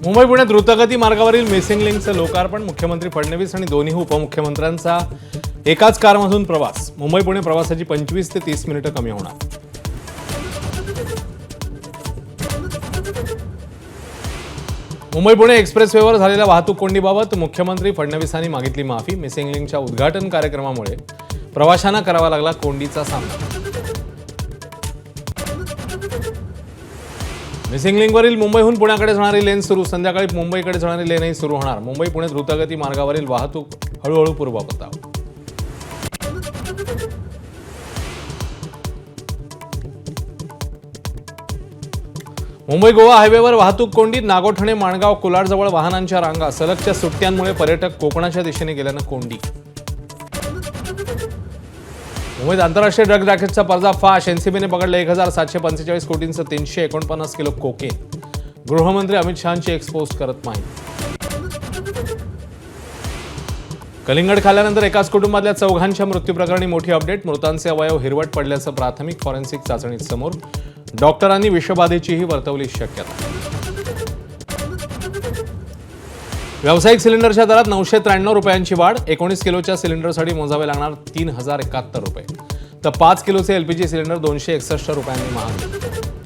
मुंबई पुणे द्रुतगती मार्गावरील मिसिंग लिंकचं लोकार्पण. मुख्यमंत्री फडणवीस आणि दोन्ही उपमुख्यमंत्र्यांचा एकाच कारमधून प्रवास. मुंबई पुणे प्रवासाची 25 ते 30 मिनिटं कमी होणार. मुंबई पुणे एक्सप्रेसवेवर झालेल्या वाहतूक कोंडीबाबत मुख्यमंत्री फडणवीसांनी मागितली माफी. मिसिंग लिंकच्या उद्घाटन कार्यक्रमामुळे प्रवाशांना करावा लागला कोंडीचा सामना. मिसिंग लिंकवरील मुंबईहून पुण्याकडे जाणारी लेन सुरू. संध्याकाळी मुंबईकडे जाणारी लेनही सुरू होणार. मुंबई पुणे द्रुतगती मार्गावरील वाहतूक हळूहळू पूर्ववत. मुंबई गोवा हायवेवर वाहतूक कोंडीत. नागोठणे माणगाव कुलारजवळ वाहनांच्या रांगा. सलगच्या सुट्ट्यांमुळे पर्यटक कोकणाच्या दिशेने गेल्यानं कोंडी. मुंबईत आंतरराष्ट्रीय ड्रग रॅकेटचा पर्दाफाश. एनसीबीने पकडलं 1745 कोटींचं 349 किलो कोकेन. गृहमंत्री अमित शहांची एक्सपोज करत माहिती. कलिंगड खाल्ल्यानंतर एकाच कुटुंबातल्या 4घांच्या मृत्यूप्रकरणी मोठी अपडेट. मृतांचे अवयव हिरवट पडल्याचं प्राथमिक फॉरेन्सिक चाचणीत समोर. डॉक्टरांनी विषबाधेचीही वर्तवली शक्यता. व्यावसायिक सिलेंडरच्या दरात 993 रुपयांची वाढ. 19 किलोच्या सिलेंडरसाठी मोजावे लागणार 3071 रुपये. तर 5 किलोचे एलपीजी सिलेंडर 261 रुपयांनी महाग.